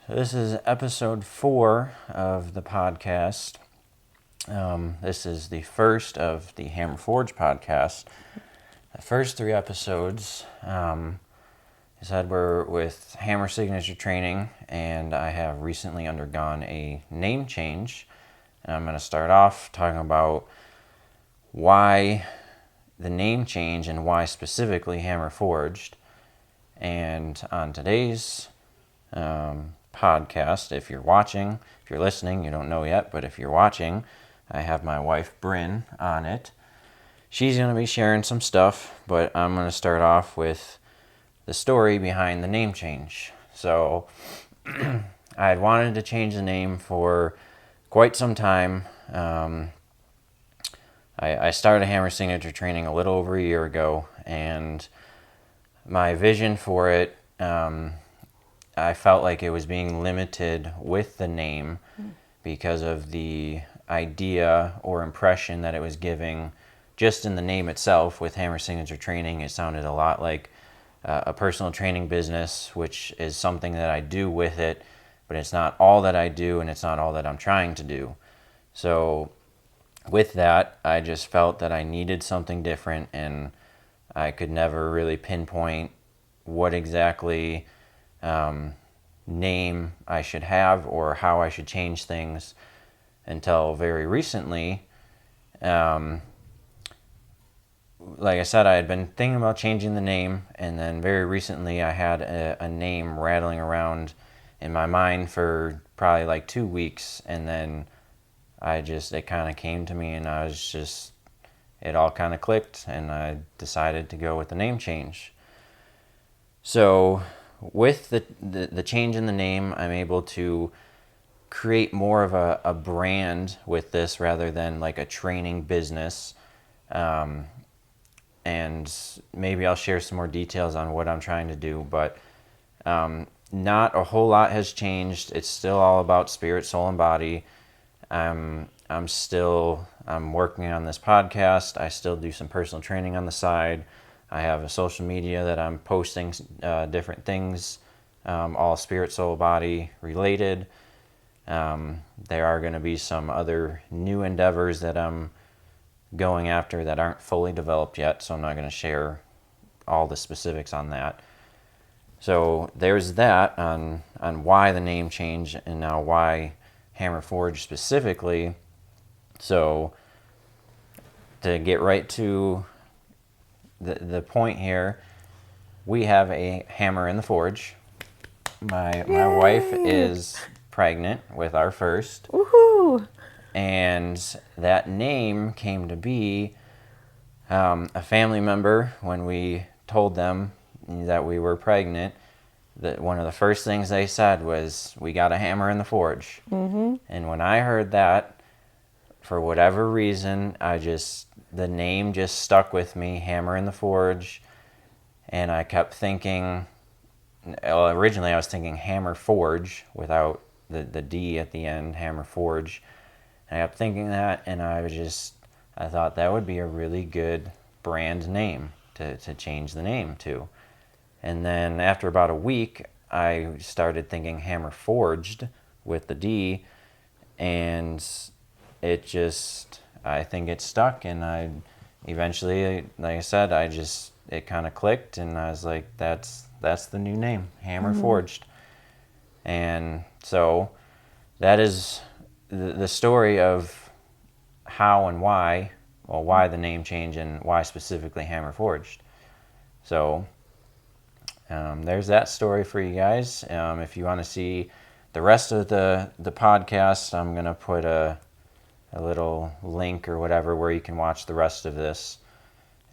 This is episode 4 of the podcast. This is the first of the Hammer Forge podcast. The first 3 episodes, I said we're with Hammer Signature Training, and I have recently undergone a name change. And I'm going to start off talking about why the name change and why specifically Hammer Forged. And on today's podcast, if you're watching, if you're listening, you don't know yet, but if you're watching, I have my wife Bryn on it. She's going to be sharing some stuff, but I'm going to start off with the story behind the name change. So I had wanted to change the name for quite some time. I started Hammer Signature Training a little over a year ago, and my vision for it, I felt like it was being limited with the name because of the idea or impression that it was giving just in the name itself. With Hammer Signature Training, it sounded a lot like a personal training business, which is something that I do with it, but it's not all that I do, and it's not all that I'm trying to do. So with that, I just felt that I needed something different, and I could never really pinpoint what exactly name I should have or how I should change things until very recently. Like I said, I had been thinking about changing the name, and then very recently I had a name rattling around in my mind for probably like 2 weeks, and then it kind of came to me, and it all kind of clicked, and I decided to go with the name change. So with the change in the name, I'm able to create more of a brand with this rather than like a training business. And maybe I'll share some more details on what I'm trying to do, but not a whole lot has changed. It's still all about spirit, soul, and body. I'm working on this podcast. I still do some personal training on the side. I have a social media that I'm posting different things, all spirit, soul, body related. There are going to be some other new endeavors that I'm going after that aren't fully developed yet, so I'm not going to share all the specifics on that. So there's that on why the name change, and now why Hammer Forge specifically. So to get right to the point here, we have a hammer in the forge. My wife is pregnant with our first. Woohoo! And that name came to be a family member, when we told them that we were pregnant, that one of the first things they said was, "We got a hammer in the forge." Mm-hmm. And when I heard that, for whatever reason, the name just stuck with me, Hammer in the Forge. And I kept thinking, originally I was thinking Hammer Forge without the D at the end, Hammer Forge. And I kept thinking that, and I thought that would be a really good brand name to change the name to. And then after about a week, I started thinking Hammer Forged with the D, and I think it stuck, and I eventually, like I said, it kind of clicked, and I was like, that's the new name, Hammer Forged. And so that is the story of how and why the name change, and why specifically Hammer Forged. So there's that story for you guys. If you want to see the rest of the podcast, I'm going to put a little link or whatever where you can watch the rest of this,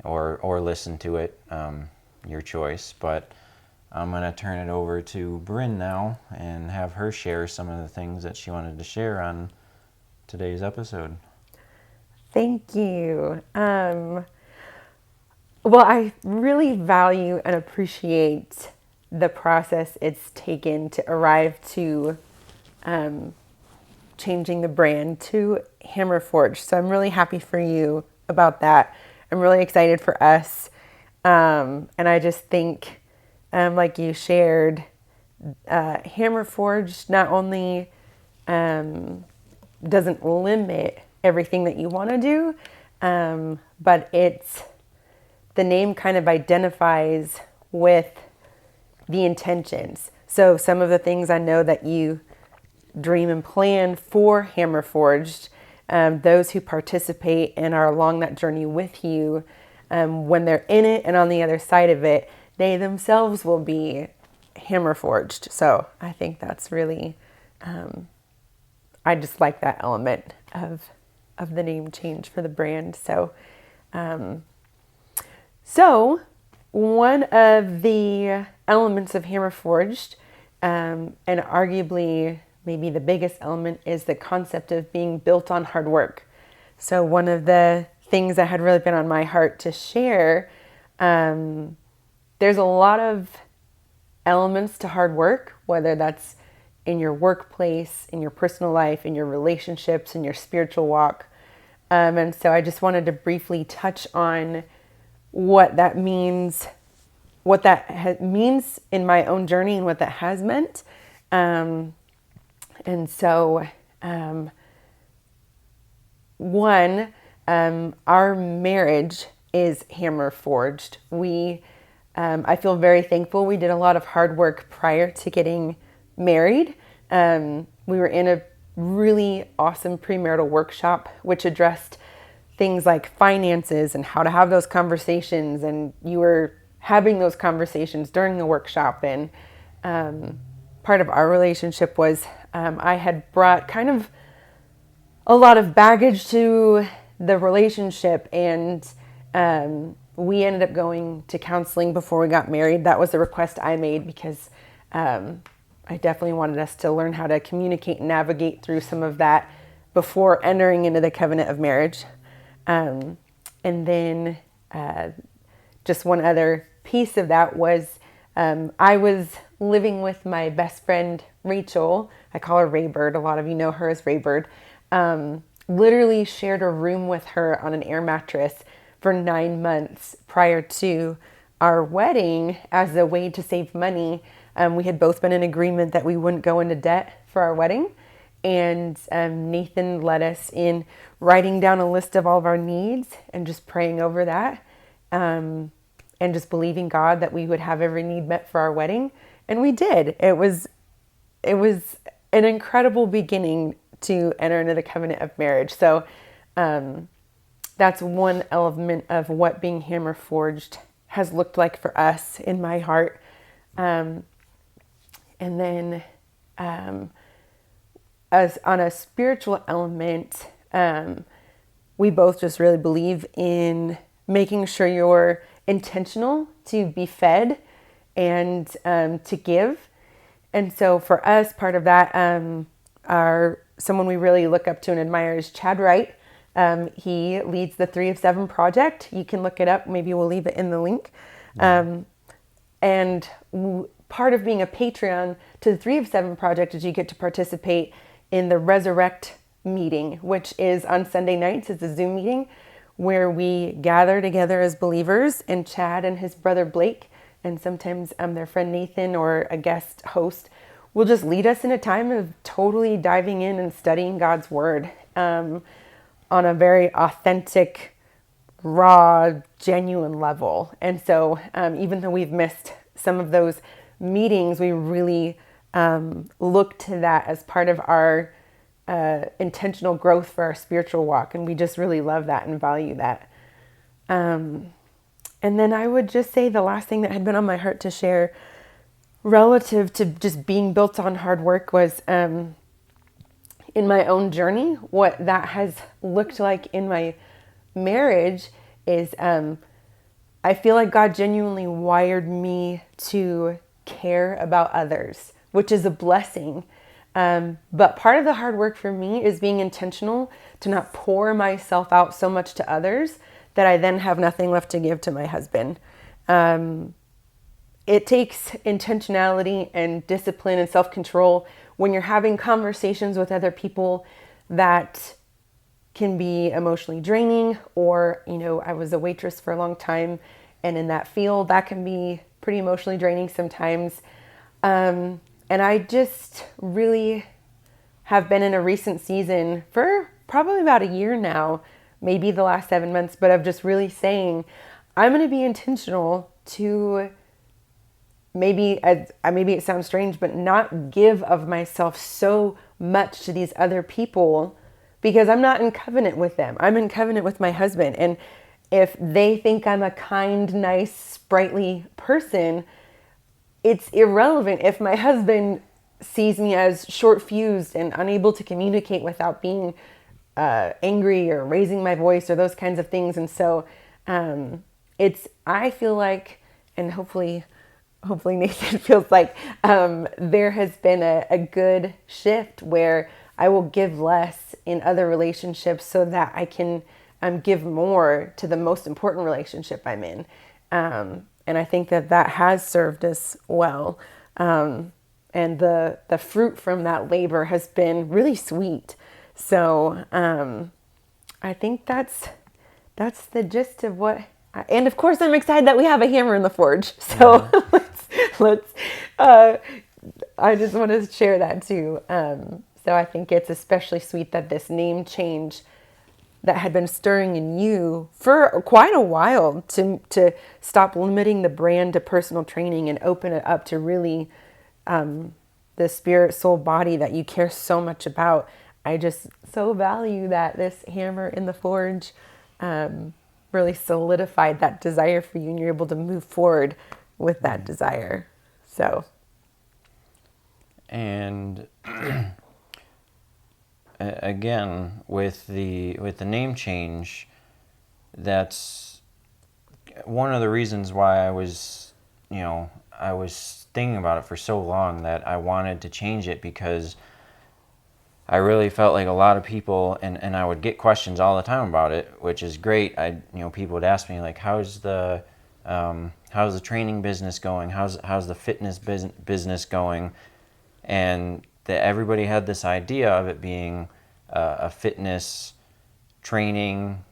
or listen to it, your choice. But I'm going to turn it over to Bryn now and have her share some of the things that she wanted to share on today's episode. Thank you. Well, I really value and appreciate the process it's taken to arrive to changing the brand to Hammer Forge. So I'm really happy for you about that. I'm really excited for us. And I just think, like you shared, Hammer Forged not only doesn't limit everything that you want to do, but the name kind of identifies with the intentions. So some of the things I know that you dream and plan for Hammer Forged, those who participate and are along that journey with you, when they're in it and on the other side of it, they themselves will be Hammer Forged. So I think that's really, I just like that element of the name change for the brand. So, one of the elements of Hammer Forged, and arguably maybe the biggest element, is the concept of being built on hard work. So one of the things that had really been on my heart to share, there's a lot of elements to hard work, whether that's in your workplace, in your personal life, in your relationships, in your spiritual walk. And so I just wanted to briefly touch on what that means, means in my own journey and what that has meant. And so, our marriage is Hammer Forged. I feel very thankful. We did a lot of hard work prior to getting married. We were in a really awesome premarital workshop, which addressed things like finances and how to have those conversations. And you were having those conversations during the workshop. And part of our relationship was I had brought kind of a lot of baggage to the relationship, and we ended up going to counseling before we got married. That was a request I made because I definitely wanted us to learn how to communicate and navigate through some of that before entering into the covenant of marriage. And then just one other piece of that was I was living with my best friend, Rachel. I call her Raybird. A lot of you know her as Raybird. Literally shared a room with her on an air mattress for 9 months prior to our wedding as a way to save money. We had both been in agreement that we wouldn't go into debt for our wedding. And Nathan led us in writing down a list of all of our needs and just praying over that. And just believing God that we would have every need met for our wedding. And we did. It was an incredible beginning to enter into the covenant of marriage. So that's one element of what being Hammer Forged has looked like for us in my heart. And then as on a spiritual element, we both just really believe in making sure you're intentional to be fed and to give. And so for us, part of that, someone we really look up to and admire is Chadd Wright. He leads the 3 of 7 project. You can look it up. Maybe we'll leave it in the link. And part of being a Patreon to the 3 of 7 project is you get to participate in the Resurrect meeting, which is on Sunday nights. It's a Zoom meeting where we gather together as believers, and Chadd and his brother Blake, and sometimes their friend Nathan or a guest host, will just lead us in a time of totally diving in and studying God's word on a very authentic, raw, genuine level. And so even though we've missed some of those meetings, we really look to that as part of our intentional growth for our spiritual walk. And we just really love that and value that. And then I would just say the last thing that had been on my heart to share relative to just being built on hard work was in my own journey, what that has looked like in my marriage is I feel like God genuinely wired me to care about others, which is a blessing. But part of the hard work for me is being intentional to not pour myself out so much to others that I then have nothing left to give to my husband. It takes intentionality and discipline and self-control when you're having conversations with other people that can be emotionally draining, or, I was a waitress for a long time, and in that field, that can be pretty emotionally draining sometimes. And I just really have been in a recent season for probably about a year now, maybe the last 7 months, but of just really saying, I'm going to be intentional to maybe it sounds strange, but not give of myself so much to these other people because I'm not in covenant with them. I'm in covenant with my husband. And if they think I'm a kind, nice, sprightly person, it's irrelevant if my husband sees me as short-fused and unable to communicate without being angry or raising my voice or those kinds of things. And so I feel like, and hopefully Nathan feels like there has been a good shift where I will give less in other relationships so that I can give more to the most important relationship I'm in. And I think that has served us well. And the fruit from that labor has been really sweet. So I think that's the gist of what. And of course, I'm excited that we have a hammer in the forge. So let's. I just want to share that too. So I think it's especially sweet that this name change that had been stirring in you for quite a while to stop limiting the brand to personal training and open it up to really the spirit, soul, body that you care so much about. I just so value that this hammer in the forge really solidified that desire for you, and you're able to move forward with that desire. So, and again, with the name change, that's one of the reasons why I was thinking about it for so long, that I wanted to change it, because I really felt like a lot of people, and I would get questions all the time about it, which is great. People would ask me like, how's the training business going? How's the fitness business going? And that everybody had this idea of it being a fitness training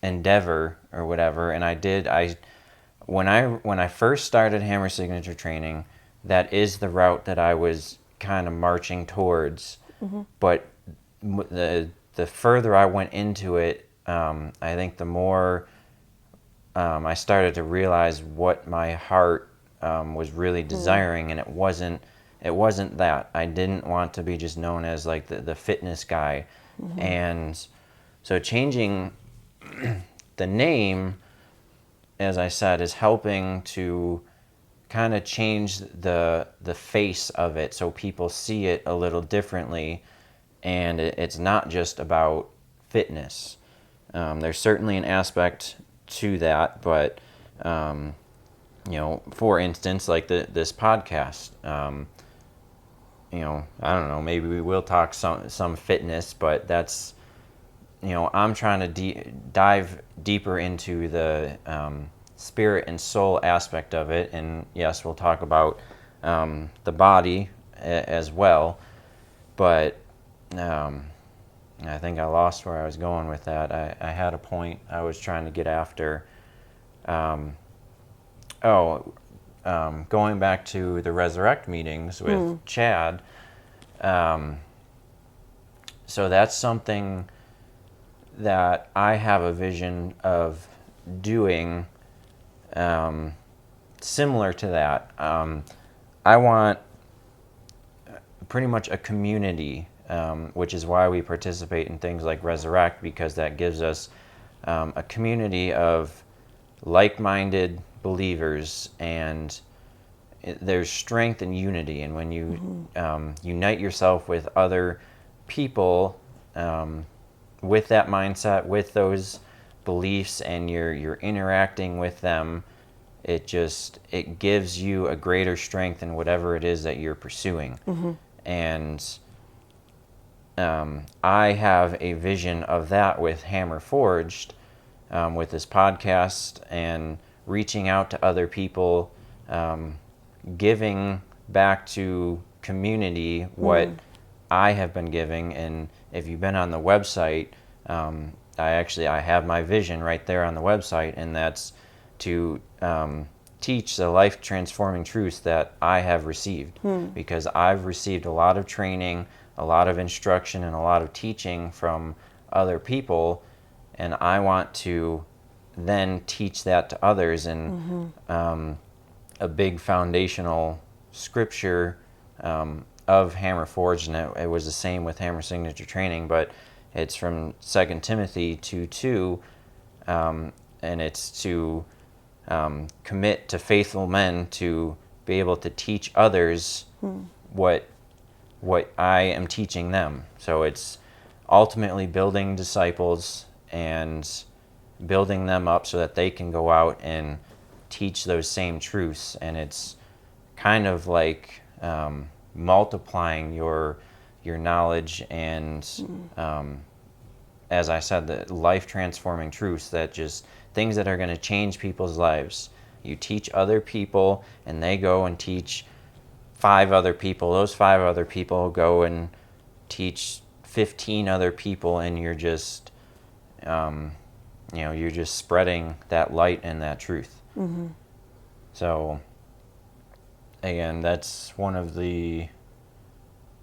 endeavor or whatever. And when I first started Hammer Signature Training, that is the route that I was kind of marching towards. Mm-hmm. But the further I went into it, I think the more I started to realize what my heart was really desiring, and it wasn't that. I didn't want to be just known as like the fitness guy. Mm-hmm. And so changing the name, as I said, is helping to kind of change the face of it, so people see it a little differently, and it's not just about fitness. There's certainly an aspect to that, but for instance, like this podcast, I don't know, maybe we will talk some fitness, but that's, I'm trying to dive deeper into the spirit and soul aspect of it. And yes, we'll talk about the body as well, but I think I lost where I was going with that. I had a point I was trying to get after. Going back to the Resurrect meetings with Chadd. So that's something that I have a vision of doing similar to that. I want pretty much a community, which is why we participate in things like Resurrect, because that gives us a community of like-minded believers, and there's strength and unity. And when you unite yourself with other people with that mindset, with those beliefs, and you're interacting with them, it gives you a greater strength in whatever it is that you're pursuing. Mm-hmm. And I have a vision of that with Hammer Forged, with this podcast and reaching out to other people, giving back to community what I have been giving. And if you've been on the website, I have my vision right there on the website, and that's to teach the life transforming truths that I have received, because I've received a lot of training, a lot of instruction, and a lot of teaching from other people, and I want to then teach that to others. And a big foundational scripture of Hammer Forged, and it was the same with Hammer Signature Training, but it's from 2 Timothy 2:2, and it's to commit to faithful men to be able to teach others what I am teaching them. So it's ultimately building disciples and building them up so that they can go out and teach those same truths. And it's kind of like multiplying your knowledge and as I said, the life transforming truths, that just things that are going to change people's lives. You teach other people and they go and teach 5 other people. Those 5 other people go and teach 15 other people, and you're just you're just spreading that light and that truth. So again, that's one of the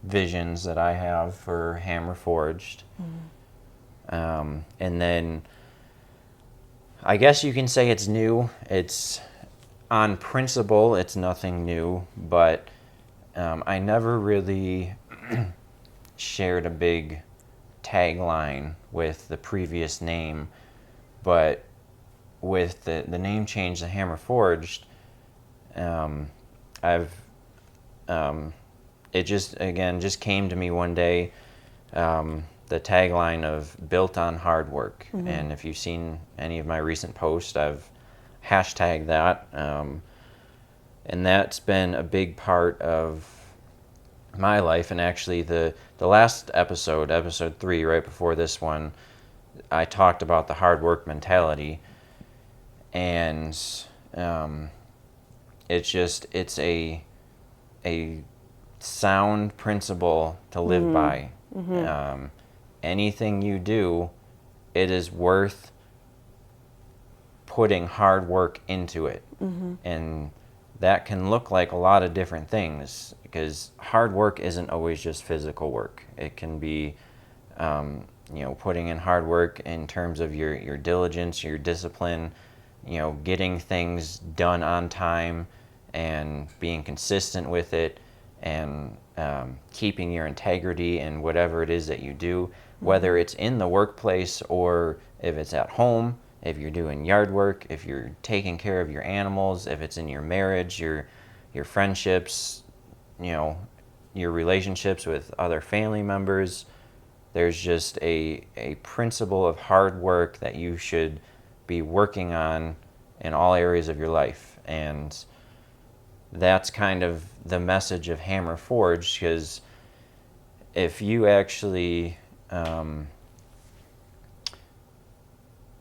visions that I have for Hammer Forged. And then I guess you can say it's new. It's on principle, it's nothing new, but I never really shared a big tagline with the previous name, but with the name change to Hammer Forged, it just came to me one day, the tagline of built on hard work. And if you've seen any of my recent posts, I've hashtagged that, and that's been a big part of my life. And actually the last episode 3, right before this one, I talked about the hard work mentality, and it's a sound principle to live by. Anything you do, it is worth putting hard work into it. And that can look like a lot of different things, because hard work isn't always just physical work. It can be putting in hard work in terms of your diligence, your discipline, getting things done on time and being consistent with it, and keeping your integrity in whatever it is that you do, whether it's in the workplace or if it's at home, if you're doing yard work, if you're taking care of your animals, if it's in your marriage, your friendships, your relationships with other family members. There's just a principle of hard work that you should be working on in all areas of your life. And that's kind of the message of Hammer Forged, because if you actually,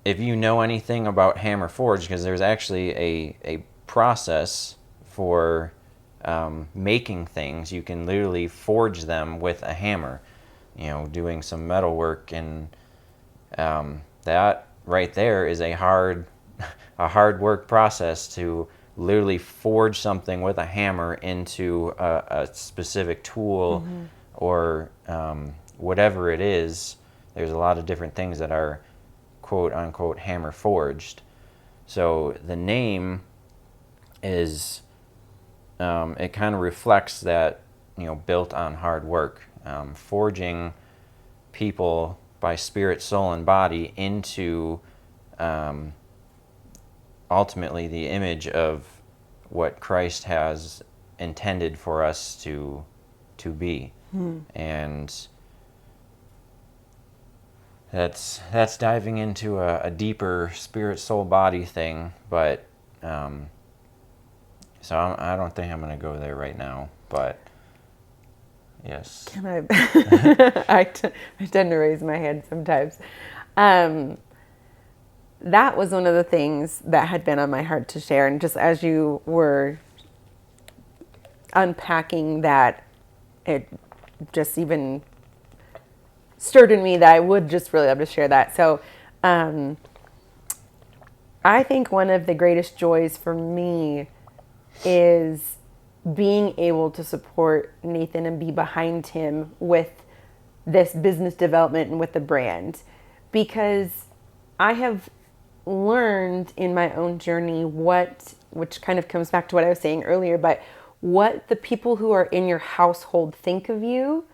if you know anything about Hammer Forged, because there's actually a process for making things. You can literally forge them with a hammer, doing some metal work, and that right there is a hard work process to literally forge something with a hammer into a specific tool, or whatever it is. There's a lot of different things that are quote unquote hammer forged. So the name is it kind of reflects that, built on hard work, forging people by spirit, soul, and body into ultimately the image of what Christ has intended for us to be. And that's diving into a deeper spirit, soul, body thing, but so I don't think I'm going to go there right now, but yes. Can I? I tend to raise my hand sometimes. That was one of the things that had been on my heart to share. And just as you were unpacking that, it just even stirred in me that I would just really love to share that. So I think one of the greatest joys for me is being able to support Nathan and be behind him with this business development and with the brand, because I have learned in my own journey which kind of comes back to what I was saying earlier, but what the people who are in your household think of you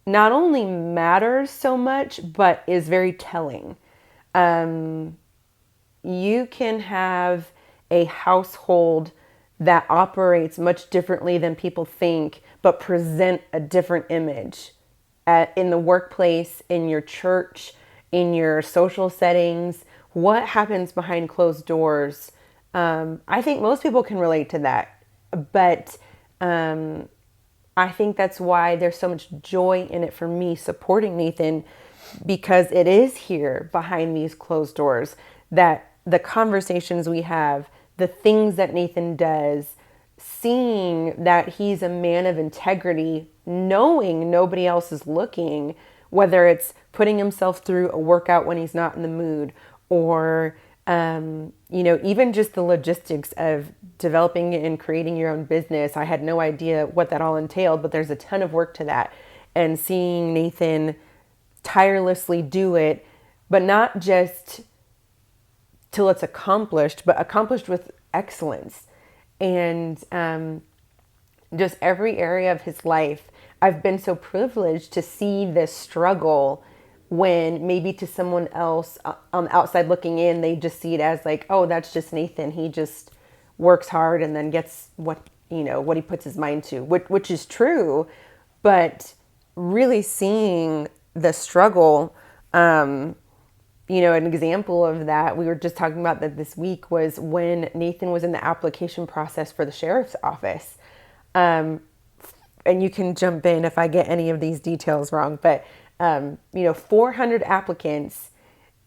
not only matters so much, but is very telling. You can have a household that operates much differently than people think, but present a different image in the workplace, in your church, in your social settings. What happens behind closed doors? I think most people can relate to that, but I think that's why there's so much joy in it for me supporting Nathan, because it is here behind these closed doors that the conversations we have, the things that Nathan does, seeing that he's a man of integrity, knowing nobody else is looking, whether it's putting himself through a workout when he's not in the mood, or even just the logistics of developing and creating your own business. I had no idea what that all entailed, but there's a ton of work to that. And seeing Nathan tirelessly do it, but not just till it's accomplished, but accomplished with excellence. And just every area of his life, I've been so privileged to see this struggle, when maybe to someone else on the outside looking in, they just see it as like, oh, that's just Nathan. He just works hard and then gets what he puts his mind to, which is true. But really seeing the struggle, an example of that, we were just talking about that this week, was when Nathan was in the application process for the sheriff's office. And you can jump in if I get any of these details wrong, but 400 applicants.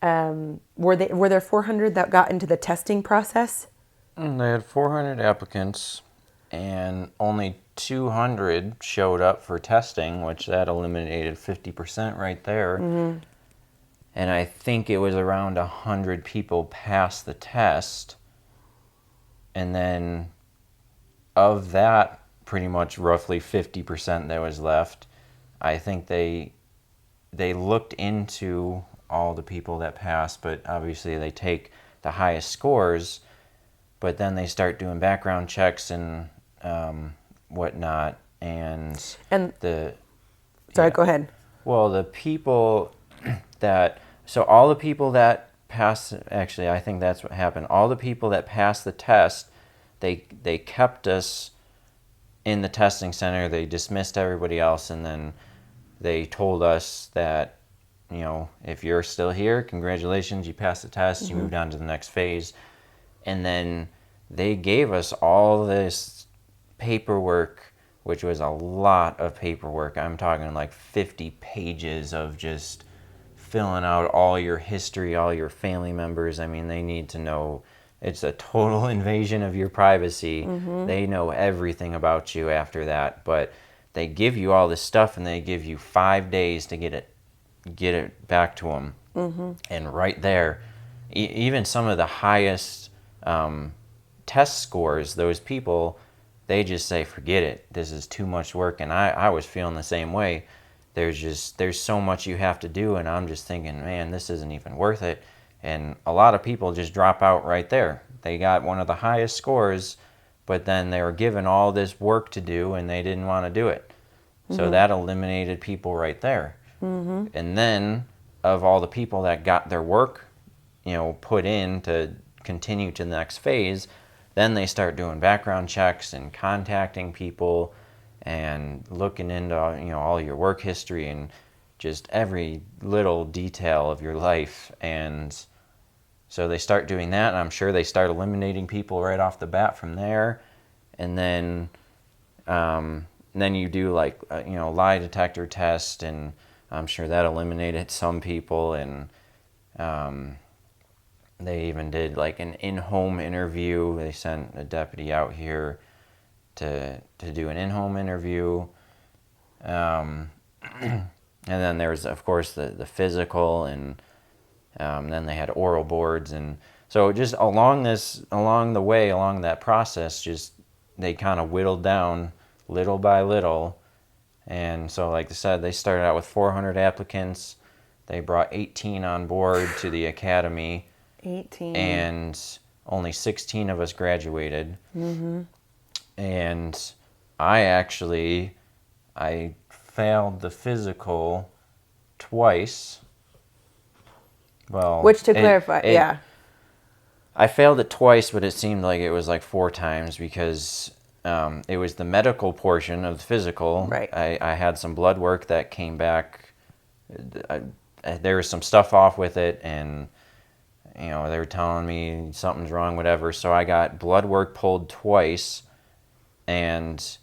Were there 400 that got into the testing process? They had 400 applicants, and only 200 showed up for testing, which that eliminated 50% right there. Mm-hmm. And I think it was around 100 people passed the test. And then of that, pretty much roughly 50% that was left, I think they looked into all the people that passed, but obviously they take the highest scores, but then they start doing background checks and whatnot. And Sorry, yeah. Go ahead. Well, the people all the people that passed, actually, I think that's what happened. All the people that passed the test, they kept us in the testing center. They dismissed everybody else, and then they told us that, if you're still here, congratulations, you passed the test, mm-hmm. You moved on to the next phase. And then they gave us all this paperwork, which was a lot of paperwork. I'm talking like 50 pages of just filling out all your history, all your family members. I mean, they need to know. It's a total invasion of your privacy. Mm-hmm. They know everything about you after that, but they give you all this stuff, and they give you 5 days to get it back to them. Mm-hmm. And right there, even some of the highest test scores, those people, they just say, forget it. This is too much work. And I was feeling the same way. There's so much you have to do, and I'm just thinking, man, this isn't even worth it. And a lot of people just drop out right there. They got one of the highest scores, but then they were given all this work to do, and they didn't want to do it. Mm-hmm. So that eliminated people right there. Mm-hmm. And then, of all the people that got their work, put in to continue to the next phase, then they start doing background checks and contacting people and looking into all your work history and just every little detail of your life. And so they start doing that, and I'm sure they start eliminating people right off the bat from there. And then you do like lie detector test, and I'm sure that eliminated some people. And they even did like an in-home interview. They sent a deputy out here to do an in-home interview. And then there was, of course, the physical, and then they had oral boards. And So just along that process, just they kind of whittled down little by little. And so, like I said, they started out with 400 applicants. They brought 18 on board to the academy. 18. And only 16 of us graduated. Mm-hmm. And I failed the physical twice. Well, which, to clarify, yeah. I failed it twice, but it seemed like it was like 4 times because it was the medical portion of the physical. Right. I had some blood work that came back. There was some stuff off with it, and they were telling me something's wrong, whatever. So I got blood work pulled twice, and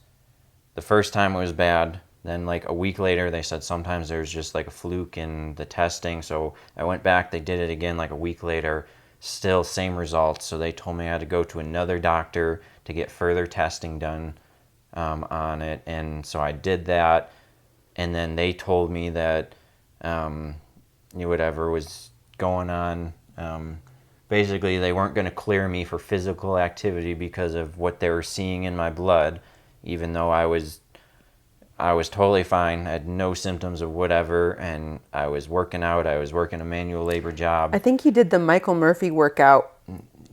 the first time it was bad. Then like a week later, they said sometimes there's just like a fluke in the testing. So I went back, they did it again like a week later, still same results. So they told me I had to go to another doctor to get further testing done on it. And so I did that. And then they told me that whatever was going on, basically they weren't going to clear me for physical activity because of what they were seeing in my blood, even though I was totally fine. I had no symptoms of whatever, and I was working out. I was working a manual labor job. I think you did the Michael Murphy workout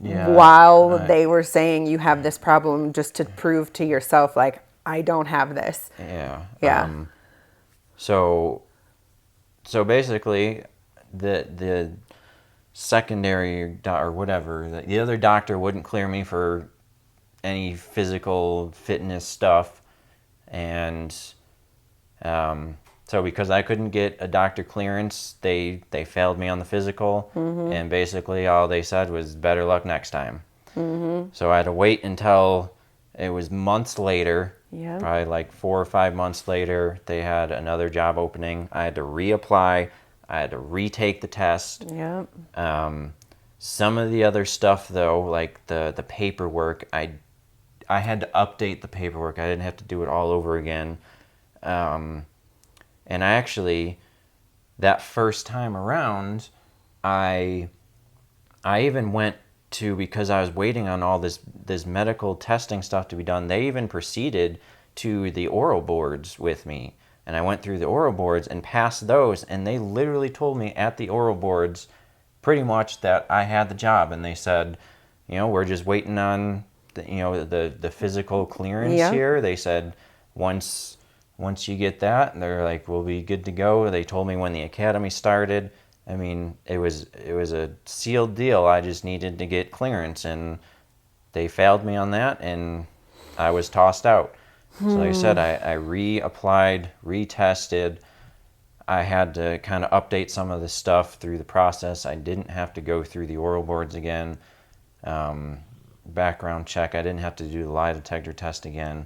Yeah, while they were saying you have this problem, just to prove to yourself, like, I don't have this. Yeah. Yeah. So basically, the secondary or whatever, the other doctor wouldn't clear me for any physical fitness stuff, and so because I couldn't get a doctor clearance, they failed me on the physical, and basically all they said was better luck next time. So I had to wait until it was months later. Yeah. Probably like 4 or 5 months later, they had another job opening. I had to reapply. I had to retake the test. Yep. Some of the other stuff, though, like the paperwork, I had to update the paperwork. I didn't have to do it all over again. And I actually, that first time around, I even went to, because I was waiting on all this medical testing stuff to be done, they even proceeded to the oral boards with me. And I went through the oral boards and passed those, and they literally told me at the oral boards pretty much that I had the job. And they said, we're just waiting on the physical clearance here. They said once you get that, they're like, we'll be good to go. They told me when the academy started. I mean, it was a sealed deal. I just needed to get clearance, and they failed me on that, and I was tossed out. So like I said, I reapplied, retested. I had to kind of update some of the stuff through the process. I didn't have to go through the oral boards again. Background check, I didn't have to do the lie detector test again.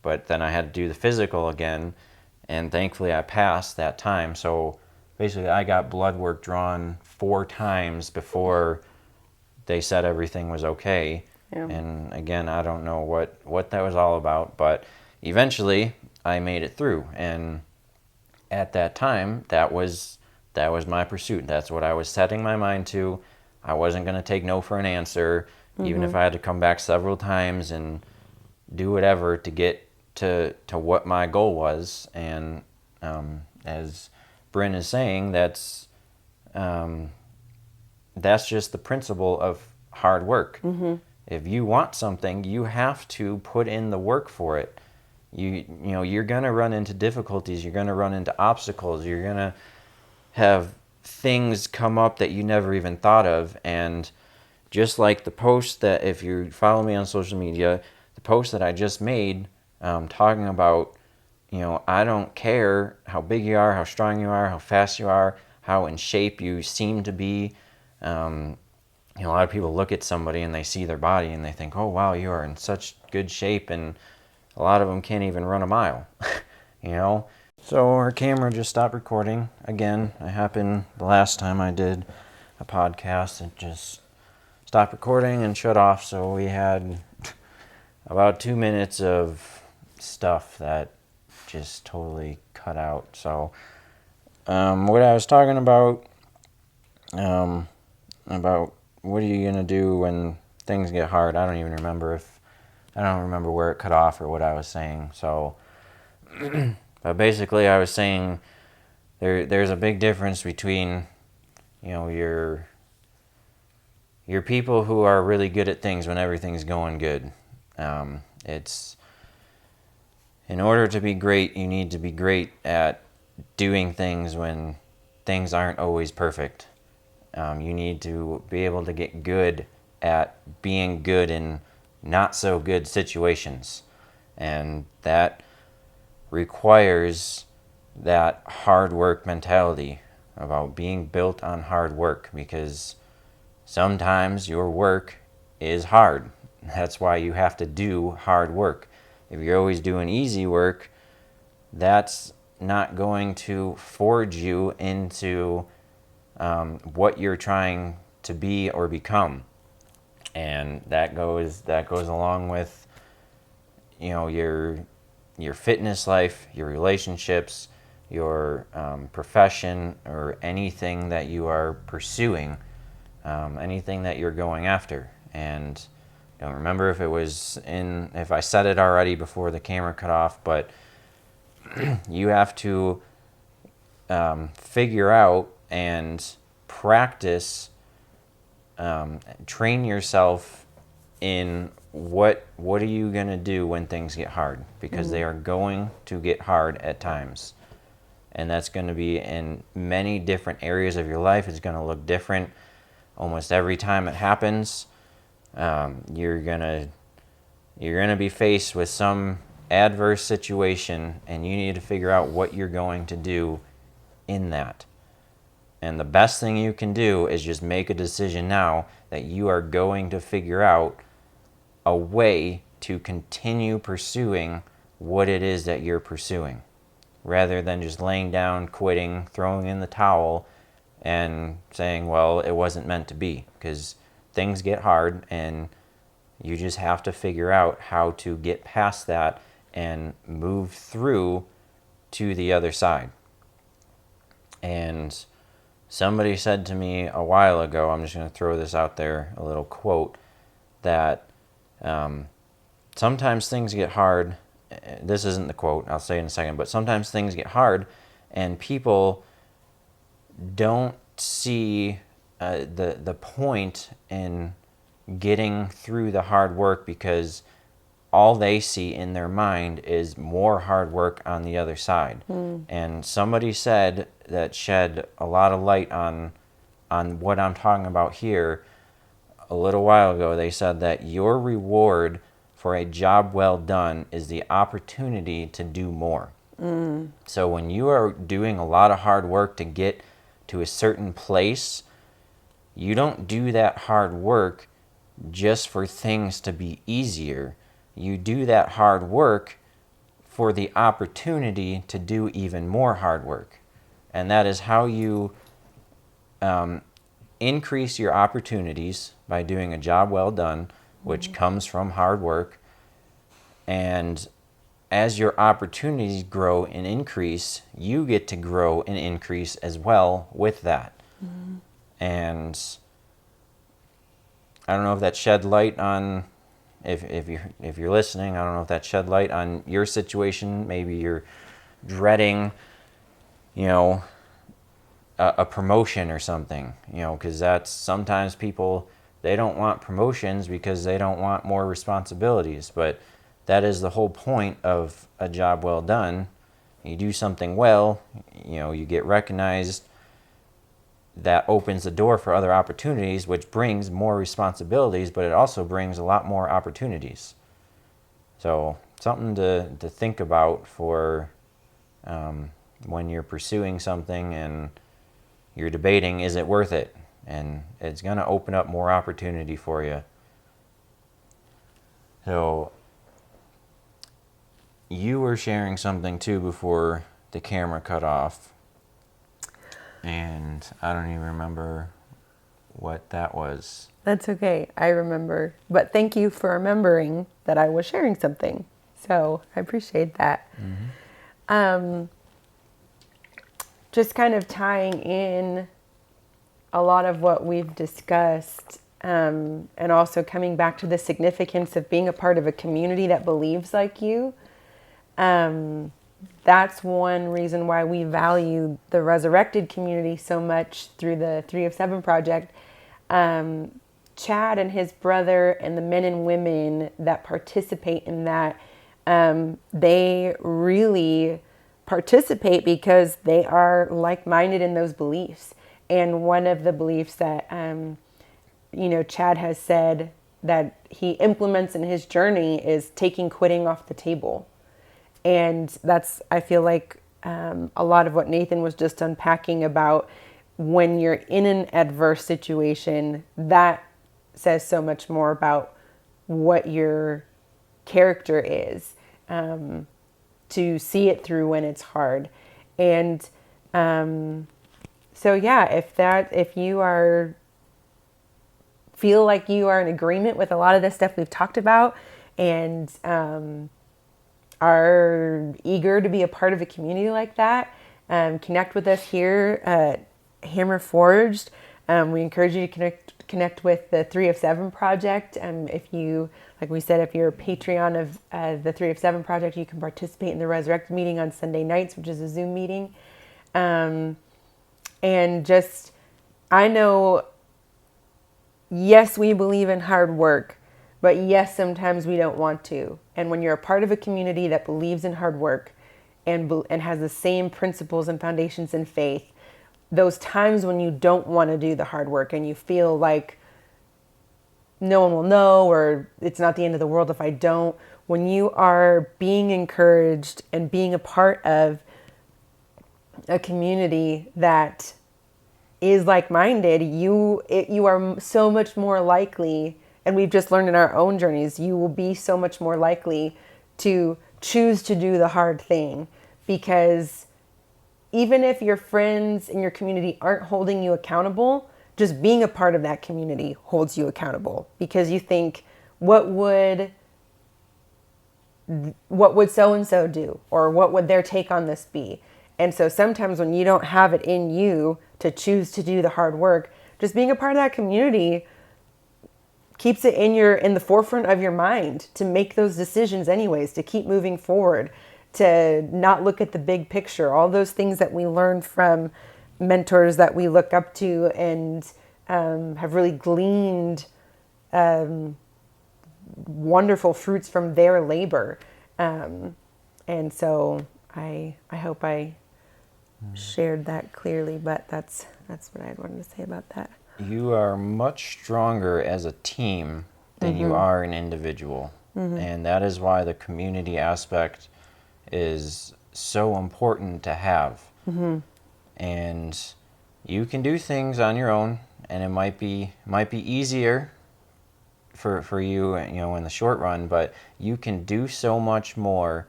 But then I had to do the physical again, and thankfully I passed that time. So basically I got blood work drawn 4 times before they said everything was okay. Yeah. And again, I don't know what that was all about, but eventually I made it through. And at that time, that was my pursuit. That's what I was setting my mind to. I wasn't going to take no for an answer, even if I had to come back several times and do whatever to get to what my goal was. And as Bryn is saying, that's just the principle of hard work. If you want something, you have to put in the work for it. You're going to run into difficulties. You're going to run into obstacles. You're going to have things come up that you never even thought of. And just like the post that, if you follow me on social media, the post that I just made talking about, I don't care how big you are, how strong you are, how fast you are, how in shape you seem to be. A lot of people look at somebody and they see their body and they think, oh, wow, you are in such good shape. And a lot of them can't even run a mile, So our camera just stopped recording. Again, it happened the last time I did a podcast. It just stopped recording and shut off. So we had about 2 minutes of stuff that just totally cut out. So what I was talking about what are you going to do when things get hard? I don't remember where it cut off or what I was saying. So, but basically I was saying there's a big difference between, your people who are really good at things when everything's going good. It's in order to be great, you need to be great at doing things when things aren't always perfect. You need to be able to get good at being good in not so good situations. And that requires that hard work mentality about being built on hard work, because sometimes your work is hard. That's why you have to do hard work. If you're always doing easy work, that's not going to forge you into what you're trying to be or become. And that goes along with your fitness life, your relationships, your profession, or anything that you are pursuing, anything that you're going after. And I don't remember if I said it already before the camera cut off, but you have to figure out and practice, train yourself in what are you going to do when things get hard, because they are going to get hard at times. And that's going to be in many different areas of your life. It's going to look different almost every time it happens. You're going to be faced with some adverse situation, and you need to figure out what you're going to do in that. And the best thing you can do is just make a decision now that you are going to figure out a way to continue pursuing what it is that you're pursuing, rather than just laying down, quitting, throwing in the towel, and saying, well, it wasn't meant to be. Because things get hard, and you just have to figure out how to get past that and move through to the other side. And somebody said to me a while ago, I'm just going to throw this out there, a little quote, that sometimes things get hard. This isn't the quote, I'll say it in a second, but sometimes things get hard and people don't see the point in getting through the hard work, because all they see in their mind is more hard work on the other side. And somebody said that shed a lot of light on what I'm talking about here a little while ago. They said that your reward for a job well done is the opportunity to do more. So when you are doing a lot of hard work to get to a certain place, you don't do that hard work just for things to be easier. You do that hard work for the opportunity to do even more hard work. And that is how you increase your opportunities, by doing a job well done, which comes from hard work. And as your opportunities grow and increase, you get to grow and increase as well with that. And I don't know if that shed light on, if you're listening, I don't know if that shed light on your situation. Maybe you're dreading, a promotion or something, because that's sometimes people, they don't want promotions because they don't want more responsibilities. But that is the whole point of a job well done. You do something well, you get recognized. That opens the door for other opportunities, which brings more responsibilities, but it also brings a lot more opportunities. So something to think about for when you're pursuing something and you're debating, is it worth it? And it's going to open up more opportunity for you. So you were sharing something too before the camera cut off, and I don't even remember what that was. That's okay. I remember. But thank you for remembering that I was sharing something. So I appreciate that. Just kind of tying in a lot of what we've discussed and also coming back to the significance of being a part of a community that believes like you. That's one reason why we value the resurrected community so much through the 3 of 7 project. Chadd and his brother and the men and women that participate in that, they really participate because they are like-minded in those beliefs. And one of the beliefs that, Chadd has said that he implements in his journey is taking quitting off the table. And that's, I feel like, a lot of what Nathan was just unpacking about when you're in an adverse situation, that says so much more about what your character is, to see it through when it's hard. And so yeah, if you feel like you are in agreement with a lot of this stuff we've talked about, and are eager to be a part of a community like that, connect with us here at Hammer Forged. We encourage you to connect with the 3 of 7 project. If you, like we said, if you're a Patreon of the 3 of 7 project, you can participate in the Resurrect meeting on Sunday nights, which is a Zoom meeting. And just, I know, yes, we believe in hard work, but yes, sometimes we don't want to. And when you're a part of a community that believes in hard work and has the same principles and foundations in faith, those times when you don't want to do the hard work and you feel like no one will know, or it's not the end of the world if I don't, when you are being encouraged and being a part of a community that is like-minded, you are so much more likely, and we've just learned in our own journeys, you will be so much more likely to choose to do the hard thing. Because even if your friends in your community aren't holding you accountable, just being a part of that community holds you accountable, because you think, what would so-and-so do? Or what would their take on this be? And so sometimes when you don't have it in you to choose to do the hard work, just being a part of that community keeps it in the forefront of your mind to make those decisions anyways, to keep moving forward, to not look at the big picture, all those things that we learn from mentors that we look up to and have really gleaned wonderful fruits from their labor. And so I hope I shared that clearly, but that's what I wanted to say about that. You are much stronger as a team than you are an individual. And that is why the community aspect is so important to have. And you can do things on your own, and it might be easier for you, in the short run, but you can do so much more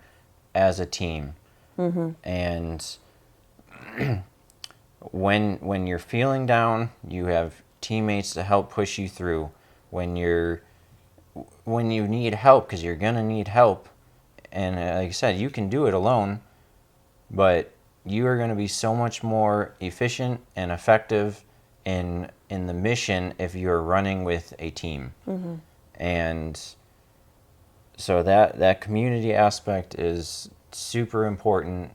as a team. And when you're feeling down, you have teammates to help push you through. When you need help, because you're gonna need help, and like I said, you can do it alone, but you are going to be so much more efficient and effective in the mission if you're running with a team. And so that community aspect is super important,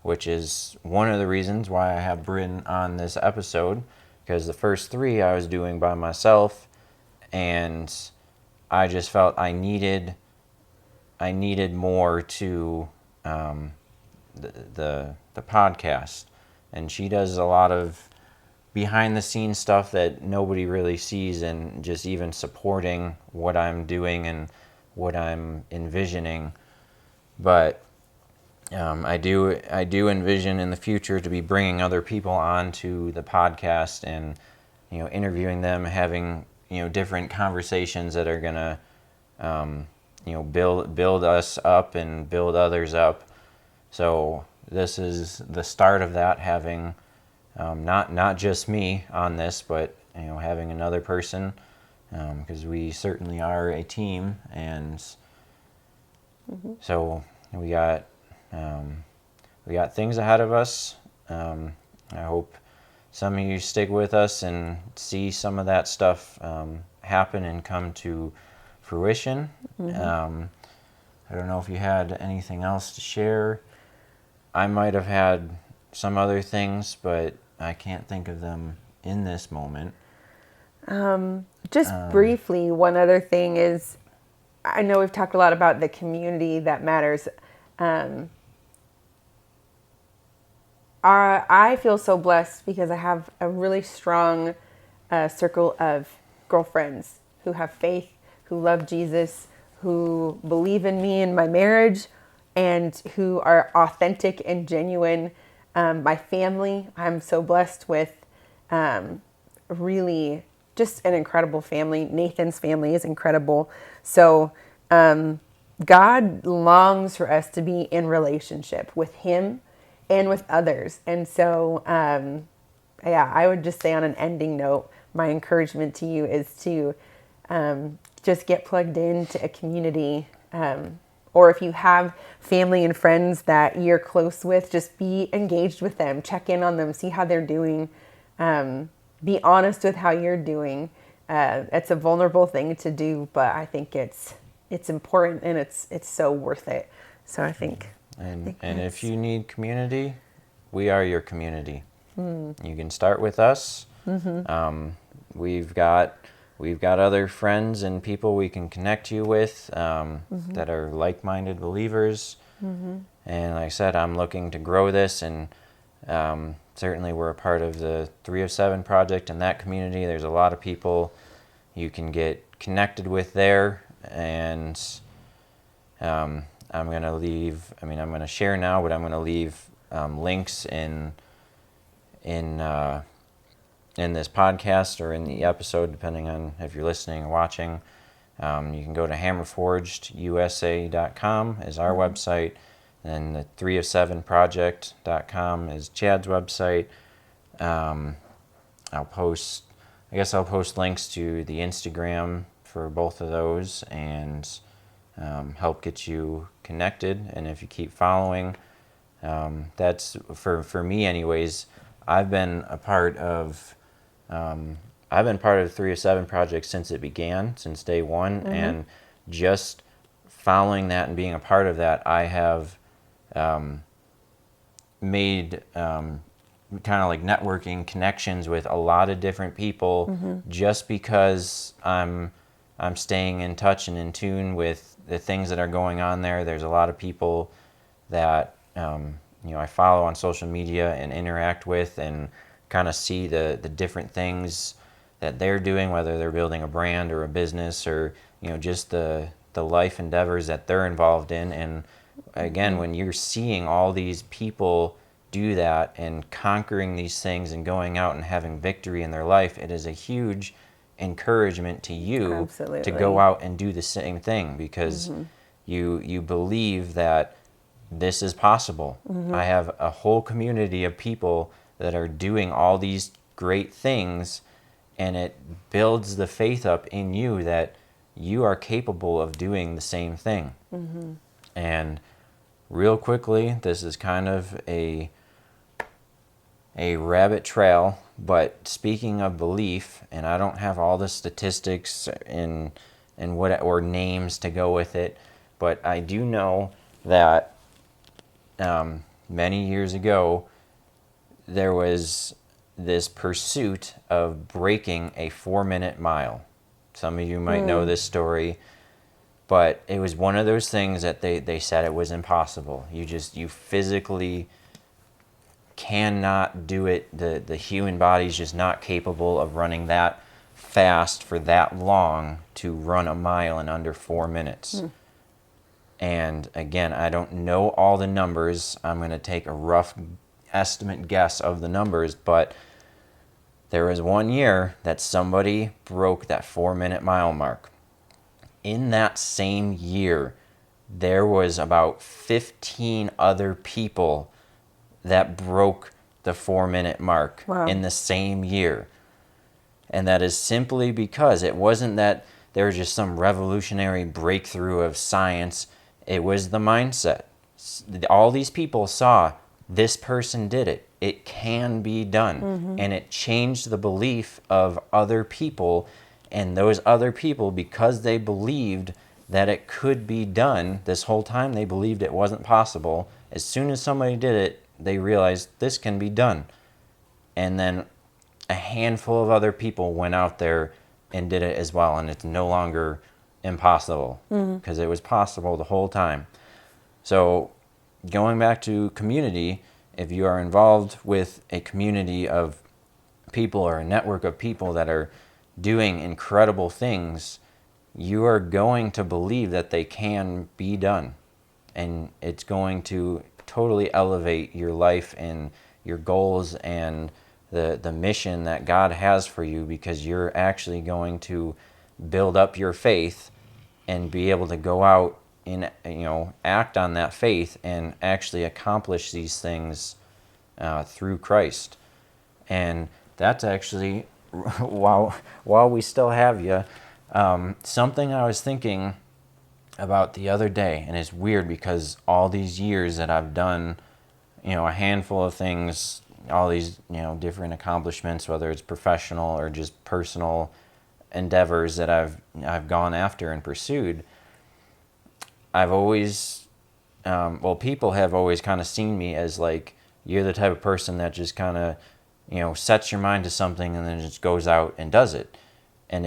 which is one of the reasons why I have Bryn on this episode, because the first 3 I was doing by myself, and I just felt I needed more to the podcast. And she does a lot of behind the scenes stuff that nobody really sees, and just even supporting what I'm doing and what I'm envisioning. But I do envision in the future to be bringing other people on to the podcast and interviewing them, having different conversations that are gonna build us up and build others up. So this is the start of that, having not just me on this, but having another person, because we certainly are a team. And so we got things ahead of us. I hope some of you stick with us and see some of that stuff happen and come to fruition. I don't know if you had anything else to share. I might have had some other things, but I can't think of them in this moment. Just briefly, one other thing is, I know we've talked a lot about the community that matters. I feel so blessed because I have a really strong circle of girlfriends who have faith, who love Jesus, who believe in me and my marriage, and who are authentic and genuine. My family, I'm so blessed with really just an incredible family. Nathan's family is incredible. So God longs for us to be in relationship with him and with others. And so, I would just say on an ending note, my encouragement to you is to just get plugged into a community. Or if you have family and friends that you're close with, just be engaged with them, check in on them, see how they're doing, be honest with how you're doing. It's a vulnerable thing to do, but I think it's important and it's so worth it. So I think. And if you need community, we are your community. You can start with us. We've got other friends and people we can connect you with that are like-minded believers. And like I said, I'm looking to grow this, and certainly we're a part of the 3 of 7 project in that community. There's a lot of people you can get connected with there, and I'm going to share now, but I'm going to leave links in this podcast or in the episode, depending on if you're listening or watching. You can go to hammerforgedusa.com is our website, and the 3of7project.com is Chadd's website. I'll post links to the Instagram for both of those, and help get you connected. And if you keep following, that's for me anyways. I've been part of the 3 of 7 project since it began, since day one, and just following that and being a part of that, I have made kind of like networking connections with a lot of different people, just because I'm staying in touch and in tune with the things that are going on there. There's a lot of people that I follow on social media and interact with, and kind of see the different things that they're doing, whether they're building a brand or a business, or just the life endeavors that they're involved in. And again, when you're seeing all these people do that and conquering these things and going out and having victory in their life, it is a huge encouragement to you Absolutely. to go out and do the same thing, because you believe that this is possible. I have a whole community of people that are doing all these great things, and it builds the faith up in you that you are capable of doing the same thing. And real quickly, this is kind of a rabbit trail, but speaking of belief, and I don't have all the statistics and what or names to go with it, but I do know that many years ago there was this pursuit of breaking a 4-minute mile. Some of you might know this story, but it was one of those things that they said it was impossible. You physically cannot do it. The human body's just not capable of running that fast for that long to run a mile in under 4 minutes. And again, I don't know all the numbers. I'm going to take a rough estimate guess of the numbers, but there was one year that somebody broke that 4-minute mile mark. In that same year, there was about 15 other people that broke the 4-minute mark. Wow. In the same year. And that is simply because it wasn't that there was just some revolutionary breakthrough of science. It was the mindset. All these people saw this person did it. it can be done. And it changed the belief of other people. And those other people, because they believed that it could be done, this whole time they believed it wasn't possible. As soon as somebody did it, they realized this can be done. And then a handful of other people went out there and did it as well. And it's no longer impossible, because it was possible the whole time. So going back to community, if you are involved with a community of people or a network of people that are doing incredible things, you are going to believe that they can be done. And it's going to totally elevate your life and your goals and the mission that God has for you, because you're actually going to build up your faith and be able to go out and act on that faith and actually accomplish these things through Christ. And that's actually, while we still have you, something I was thinking about the other day. And it's weird because all these years that I've done a handful of things, all these different accomplishments, whether it's professional or just personal endeavors that I've gone after and pursued, I've always people have always kind of seen me as like, you're the type of person that just kind of sets your mind to something and then just goes out and does it. And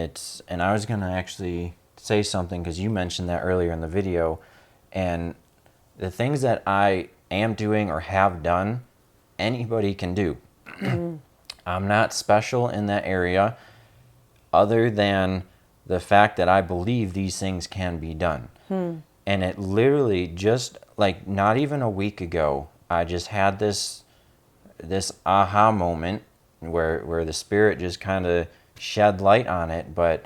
I was going to actually say something, because you mentioned that earlier in the video, and the things that I am doing or have done, anybody can do. I'm not special in that area, other than the fact that I believe these things can be done. And it literally just like not even a week ago, I just had this aha moment where the Spirit just kind of shed light on it. But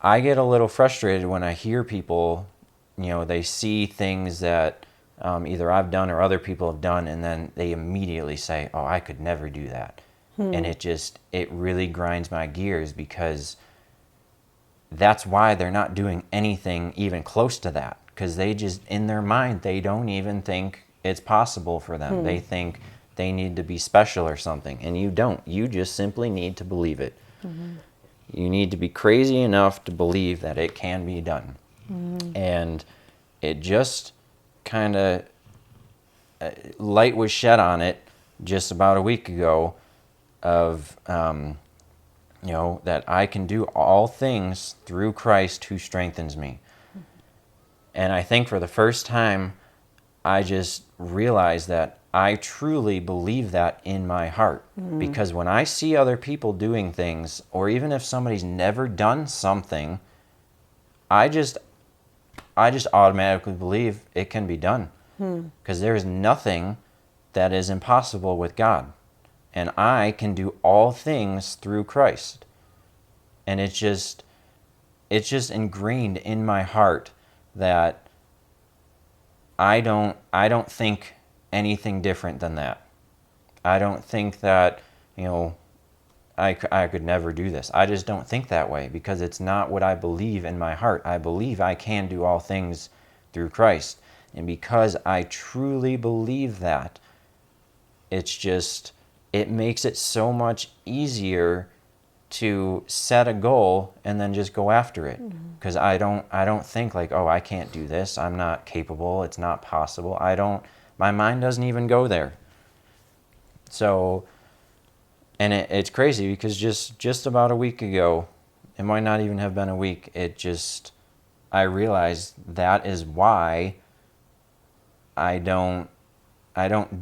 I get a little frustrated when I hear people, they see things that either I've done or other people have done, and then they immediately say, oh, I could never do that. And it really grinds my gears, because that's why they're not doing anything even close to that, because they just, in their mind, they don't even think it's possible for them. They think they need to be special or something, and you don't. You just simply need to believe it. You need to be crazy enough to believe that it can be done. And it just kind of, light was shed on it just about a week ago of, that I can do all things through Christ who strengthens me. And I think for the first time, I just realized that I truly believe that in my heart. Because when I see other people doing things, or even if somebody's never done something, I just automatically believe it can be done. Because there is nothing that is impossible with God. And I can do all things through Christ. And it's just ingrained in my heart that I don't think anything different than that. I don't think that, I could never do this. I just don't think that way, because it's not what I believe in my heart. I believe I can do all things through Christ. And because I truly believe that, it makes it so much easier to set a goal and then just go after it. Because I don't think like, oh, I can't do this. I'm not capable. It's not possible. My mind doesn't even go there. So, and it's crazy, because just about a week ago, it might not even have been a week, I realized that is why I don't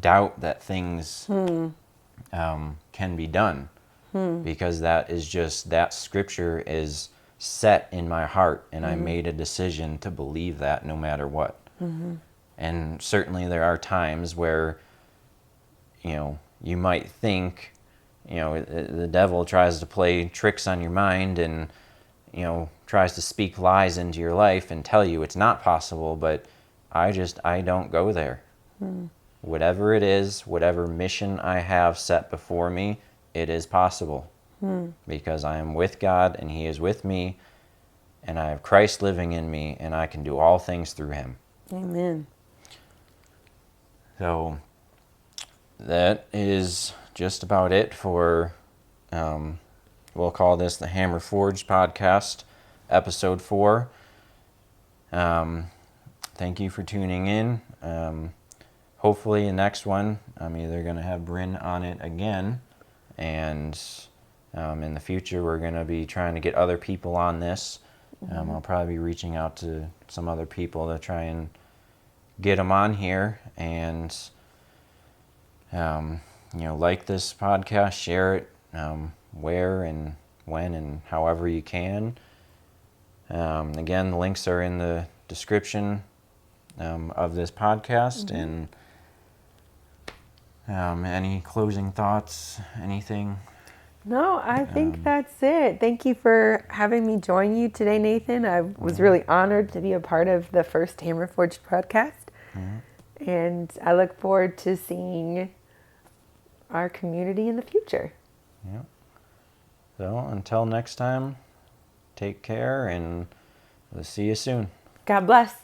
doubt that things can be done. Because that scripture is set in my heart, and I made a decision to believe that no matter what. And certainly there are times where, you might think, the devil tries to play tricks on your mind and, tries to speak lies into your life and tell you it's not possible, but I don't go there. Whatever it is, whatever mission I have set before me, it is possible. Because I am with God and He is with me, and I have Christ living in me, and I can do all things through Him. Amen. So that is just about it for, we'll call this the Hammer Forged podcast, episode 4. Thank you for tuning in. Hopefully the next one, I'm either going to have Bryn on it again, and in the future we're going to be trying to get other people on this. I'll probably be reaching out to some other people to try and get them on here, and like this podcast, share it where and when and however you can. Again, the links are in the description of this podcast. And any closing thoughts, anything? No, I think that's it. Thank you for having me join you today, Nathan. I was really honored to be a part of the first Hammer Forged podcast. And I look forward to seeing our community in the future. Yeah. So until next time, take care, and we'll see you soon. God bless.